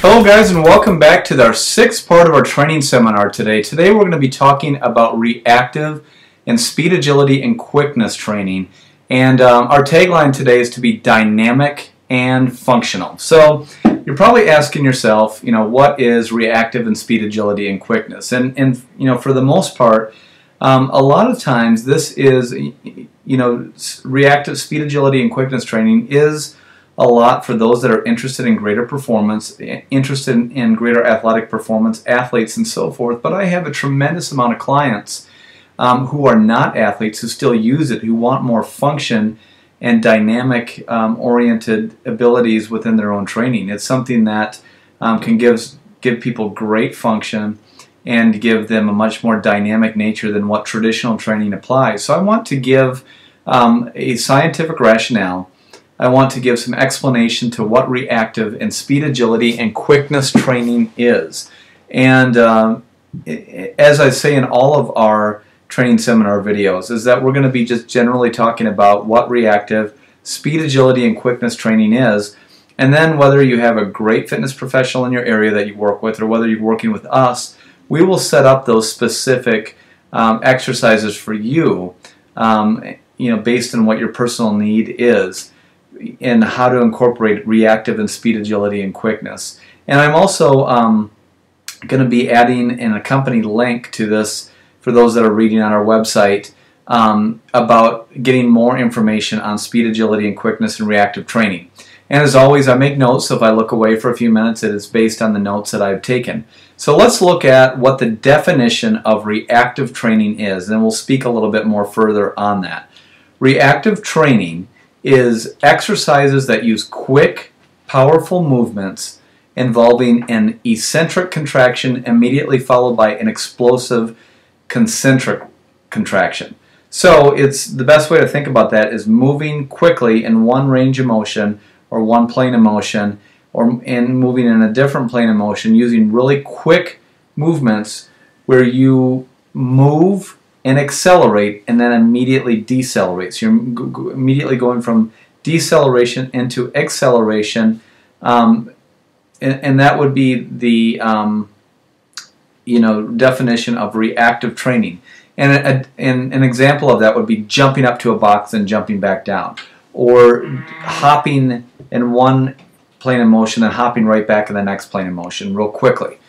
Hello guys, and welcome back to our sixth part of our training seminar today. Today we're going to be talking about reactive and speed, agility, and quickness training. And our tagline today is to be dynamic and functional. So you're probably asking yourself, what is reactive and speed, agility, and quickness? And for the most part, a lot of times this is, reactive, speed, agility, and quickness training is a lot for those that are interested in greater performance, interested in greater athletic performance, athletes and so forth. But I have a tremendous amount of clients who are not athletes who still use it, who want more function and dynamic oriented abilities within their own training. It's something that can give people great function and give them a much more dynamic nature than what traditional training applies. So I want to give a scientific rationale. I want to give some explanation to what reactive and speed, agility, and quickness training is. And as I say in all of our training seminar videos, is that we're going to be just generally talking about what reactive, speed, agility, and quickness training is. And then whether you have a great fitness professional in your area that you work with or whether you're working with us, we will set up those specific exercises for you, based on what your personal need is, and how to incorporate reactive and speed, agility, and quickness. And I'm also going to be adding an accompanied link to this for those that are reading on our website about getting more information on speed, agility, and quickness and reactive training. And as always, I make notes, so if I look away for a few minutes, it is based on the notes that I've taken. So let's look at what the definition of reactive training is, and we'll speak a little bit more further on that. Reactive training is exercises that use quick, powerful movements involving an eccentric contraction immediately followed by an explosive concentric contraction. So it's the best way to think about that is moving quickly in one range of motion or one plane of motion, and moving in a different plane of motion using really quick movements where you move and accelerate and then immediately decelerate. So you're immediately going from deceleration into acceleration, and that would be the definition of reactive training. And an example of that would be jumping up to a box and jumping back down, or hopping in one plane of motion and hopping right back in the next plane of motion real quickly.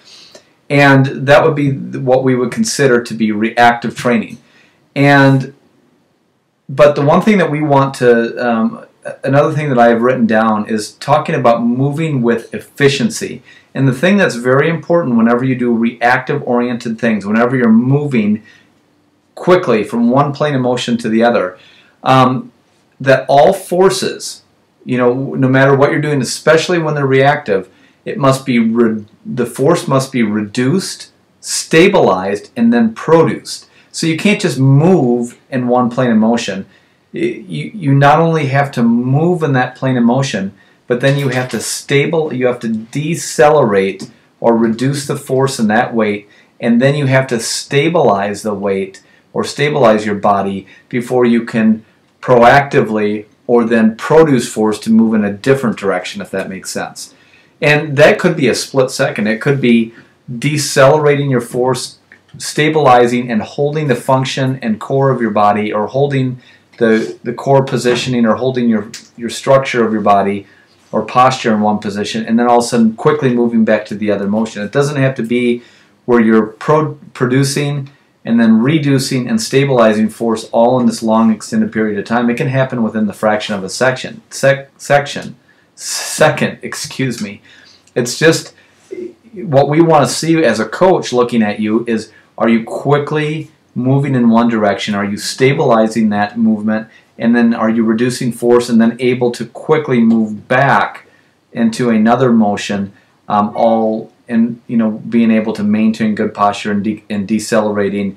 And that would be what we would consider to be reactive training. But the one thing that we want to, another thing that I have written down is talking about moving with efficiency. And the thing that's very important whenever you do reactive-oriented things, whenever you're moving quickly from one plane of motion to the other, that all forces, no matter what you're doing, especially when they're reactive, it must be the force must be reduced, stabilized, and then produced. So you can't just move in one plane of motion. You not only have to move in that plane of motion, but then you have to decelerate or reduce the force in that weight, and then you have to stabilize the weight or stabilize your body before you can proactively or then produce force to move in a different direction, if that makes sense. And that could be a split second. It could be decelerating your force, stabilizing and holding the function and core of your body, or holding the core positioning, or holding your structure of your body or posture in one position, and then all of a sudden quickly moving back to the other motion. It doesn't have to be where you're producing and then reducing and stabilizing force all in this long extended period of time. It can happen within the fraction of a second, excuse me. It's just what we want to see as a coach looking at you is, are you quickly moving in one direction? Are you stabilizing that movement? And then are you reducing force and then able to quickly move back into another motion, all in being able to maintain good posture and decelerating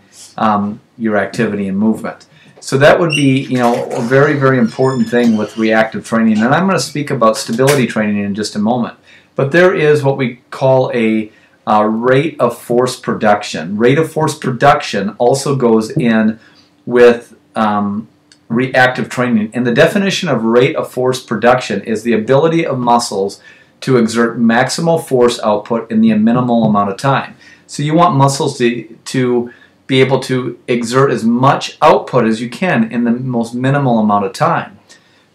your activity and movement. So that would be a very, very important thing with reactive training. And I'm going to speak about stability training in just a moment. But there is what we call a rate of force production. Rate of force production also goes in with reactive training. And the definition of rate of force production is the ability of muscles to exert maximal force output in the minimal amount of time. So you want muscles to be able to exert as much output as you can in the most minimal amount of time.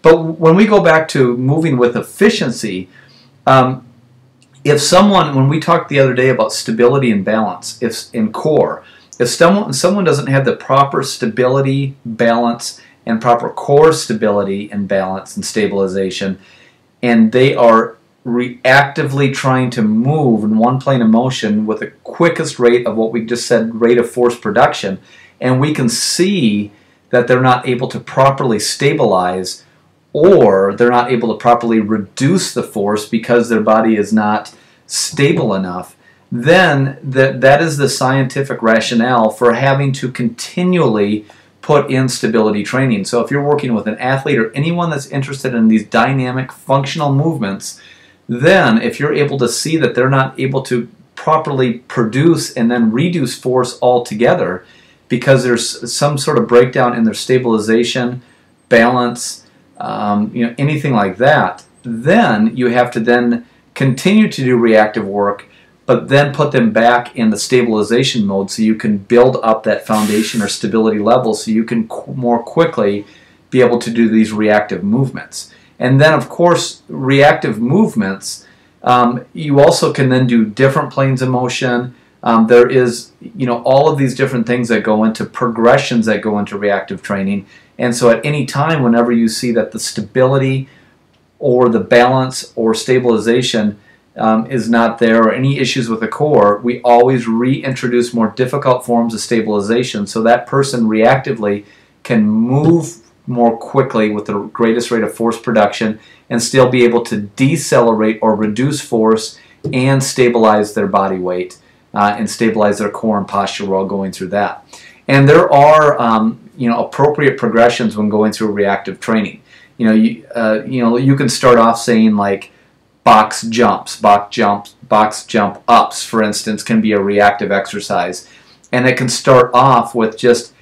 But when we go back to moving with efficiency, if someone, when we talked the other day about stability and balance, if in core, if someone doesn't have the proper stability, balance, and proper core stability and balance and stabilization, and they are reactively trying to move in one plane of motion with the quickest rate of what we just said, rate of force production, and we can see that they're not able to properly stabilize, or they're not able to properly reduce the force because their body is not stable enough, then that is the scientific rationale for having to continually put in stability training. So if you're working with an athlete or anyone that's interested in these dynamic functional movements, then if you're able to see that they're not able to properly produce and then reduce force altogether because there's some sort of breakdown in their stabilization, balance, anything like that, then you have to then continue to do reactive work, but then put them back in the stabilization mode so you can build up that foundation or stability level so you can more quickly be able to do these reactive movements. And then, of course, reactive movements, you also can then do different planes of motion. There is, all of these different things that go into progressions that go into reactive training. And so at any time, whenever you see that the stability or the balance or stabilization is not there, or any issues with the core, we always reintroduce more difficult forms of stabilization so that person reactively can move more quickly with the greatest rate of force production and still be able to decelerate or reduce force and stabilize their body weight and stabilize their core and posture while going through that. And there are appropriate progressions when going through reactive training. You can start off saying like box jump ups, for instance, can be a reactive exercise, and it can start off with just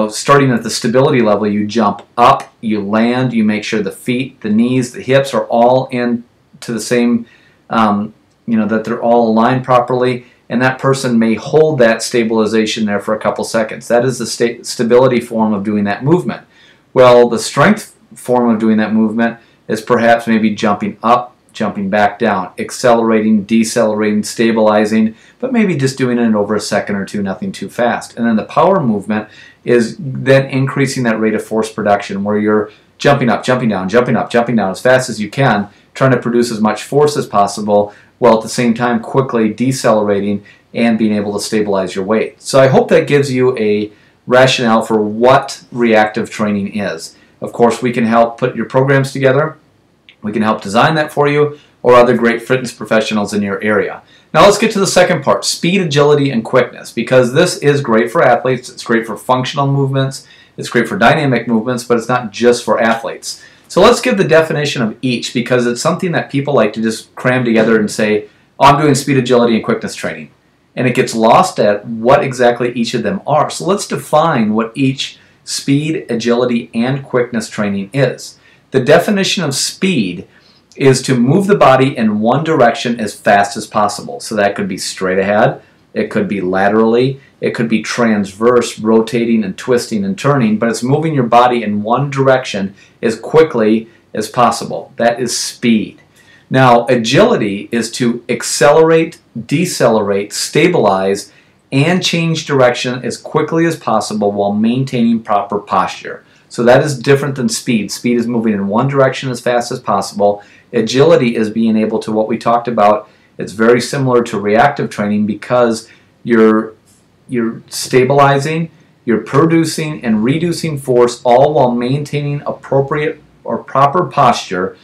starting at the stability level. You jump up, you land, you make sure the feet, the knees, the hips are all into the same, that they're all aligned properly, and that person may hold that stabilization there for a couple seconds. That is the stability form of doing that movement. Well, the strength form of doing that movement is perhaps maybe jumping up, jumping back down, accelerating, decelerating, stabilizing, but maybe just doing it in over a second or two, nothing too fast. And then the power movement is then increasing that rate of force production where you're jumping up, jumping down, jumping up, jumping down as fast as you can, trying to produce as much force as possible, while at the same time quickly decelerating and being able to stabilize your weight. So I hope that gives you a rationale for what reactive training is. Of course, we can help put your programs together. We can help design that for you, or other great fitness professionals in your area. Now let's get to the second part, speed, agility, and quickness, because this is great for athletes. It's great for functional movements. It's great for dynamic movements, but it's not just for athletes. So let's give the definition of each, because it's something that people like to just cram together and say, oh, I'm doing speed, agility, and quickness training. And it gets lost at what exactly each of them are. So let's define what each speed, agility, and quickness training is. The definition of speed is to move the body in one direction as fast as possible. So that could be straight ahead, it could be laterally, it could be transverse, rotating and twisting and turning, but it's moving your body in one direction as quickly as possible. That is speed. Now, agility is to accelerate, decelerate, stabilize, and change direction as quickly as possible while maintaining proper posture. So that is different than speed. Speed is moving in one direction as fast as possible. Agility is being able to, what we talked about, it's very similar to reactive training because you're stabilizing, you're producing and reducing force, all while maintaining appropriate or proper posture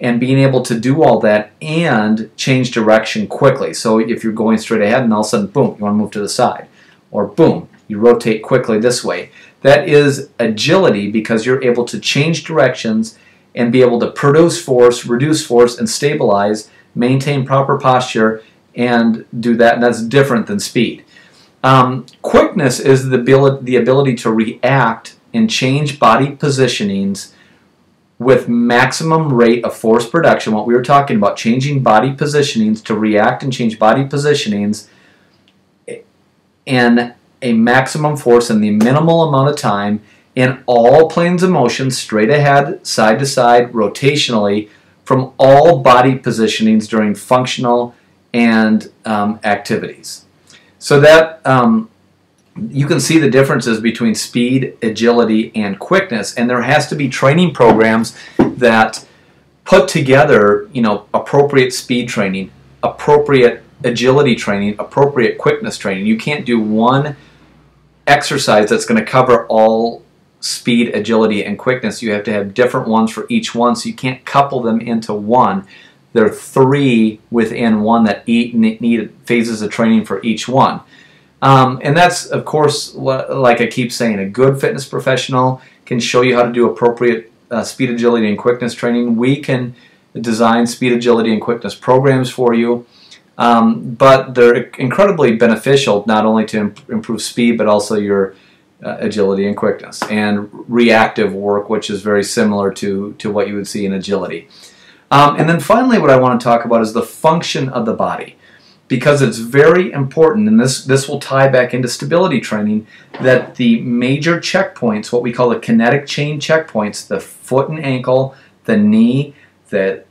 and being able to do all that and change direction quickly. So if you're going straight ahead and all of a sudden, boom, you want to move to the side, or boom, you rotate quickly this way. That is agility because you're able to change directions and be able to produce force, reduce force, and stabilize, maintain proper posture, and do that. And that's different than speed. Quickness is the ability to react and change body positionings with maximum rate of force production, what we were talking about, changing body positionings to react and change body positionings in a maximum force in the minimal amount of time in all planes of motion, straight ahead, side to side, rotationally, from all body positionings during functional and activities. So that you can see the differences between speed, agility, and quickness, and there has to be training programs that put together, appropriate speed training, appropriate agility training, appropriate quickness training. You can't do one exercise that's going to cover all speed, agility, and quickness. You have to have different ones for each one, so you can't couple them into one. There are three within one that need phases of training for each one. And that's, of course, like I keep saying, a good fitness professional can show you how to do appropriate speed, agility, and quickness training. We can design speed, agility, and quickness programs for you. But they're incredibly beneficial not only to improve speed, but also your agility and quickness, and reactive work, which is very similar to what you would see in agility. And then finally, what I want to talk about is the function of the body, because it's very important, and this will tie back into stability training, that the major checkpoints, what we call the kinetic chain checkpoints, the foot and ankle, the knee, the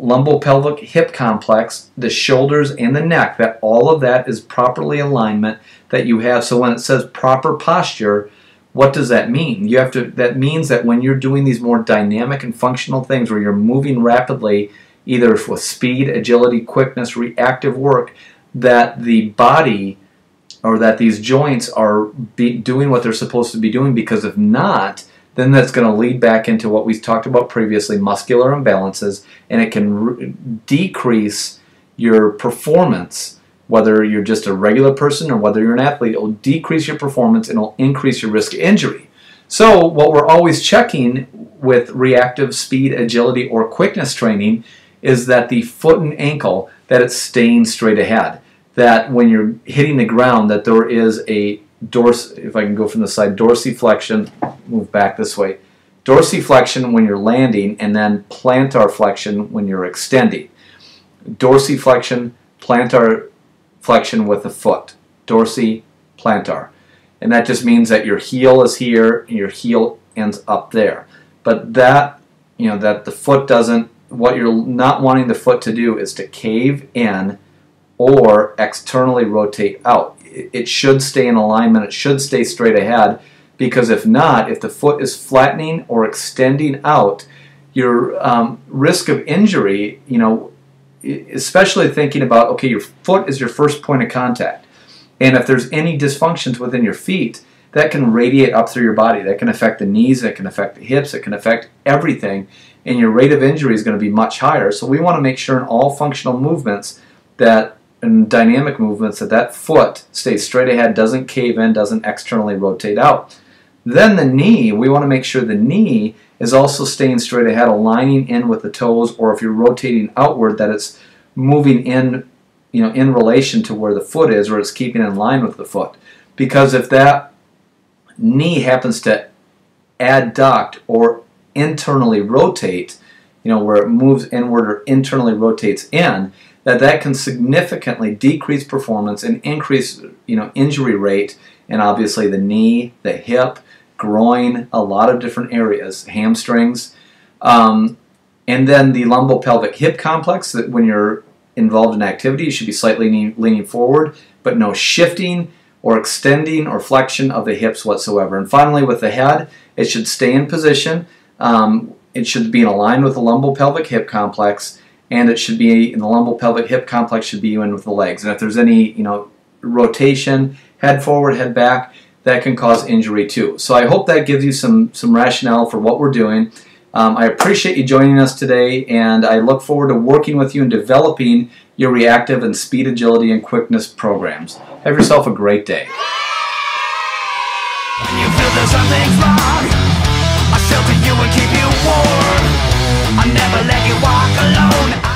lumbopelvic hip complex, the shoulders, and the neck, that all of that is properly alignment that you have. So when it says proper posture, what does that mean? That means that when you're doing these more dynamic and functional things where you're moving rapidly, either with speed, agility, quickness, reactive work, that the body or that these joints are doing what they're supposed to be doing, because if not, then that's going to lead back into what we talked about previously, muscular imbalances, and it can decrease your performance, whether you're just a regular person or whether you're an athlete. It will decrease your performance and it will increase your risk of injury. So what we're always checking with reactive speed, agility, or quickness training is that the foot and ankle, that it's staying straight ahead, that when you're hitting the ground, that there is a if I can go from the side, dorsiflexion, move back this way, dorsiflexion when you're landing, and then plantar flexion when you're extending. Dorsiflexion, plantar flexion with the foot, dorsi-plantar. And that just means that your heel is here and your heel ends up there. But that, that the foot doesn't, what you're not wanting the foot to do is to cave in or externally rotate out. It should stay in alignment, it should stay straight ahead, because if not, if the foot is flattening or extending out, your risk of injury, especially thinking about, okay, your foot is your first point of contact, and if there's any dysfunctions within your feet, that can radiate up through your body. That can affect the knees, that can affect the hips, it can affect everything, and your rate of injury is going to be much higher. So we want to make sure in all functional movements and dynamic movements that foot stays straight ahead, doesn't cave in, doesn't externally rotate out. Then the knee, we want to make sure the knee is also staying straight ahead, aligning in with the toes, or if you're rotating outward, that it's moving in, in relation to where the foot is, or it's keeping in line with the foot. Because if that knee happens to adduct or internally rotate, where it moves inward or internally rotates in, that can significantly decrease performance and increase, injury rate, and obviously the knee, the hip, groin, a lot of different areas, hamstrings, and then the lumbopelvic hip complex, that when you're involved in activity, you should be slightly leaning forward, but no shifting or extending or flexion of the hips whatsoever. And finally, with the head, it should stay in position. It should be in line with the lumbopelvic hip complex, and it should be in the lumbopelvic hip complex should be in with the legs. And if there's any, rotation, head forward, head back, that can cause injury too. So I hope that gives you some rationale for what we're doing. I appreciate you joining us today, and I look forward to working with you and developing your reactive and speed, agility, and quickness programs. Have yourself a great day. When you feel that something's wrong, I'll shelter you and keep you warm. I'll never let you walk alone.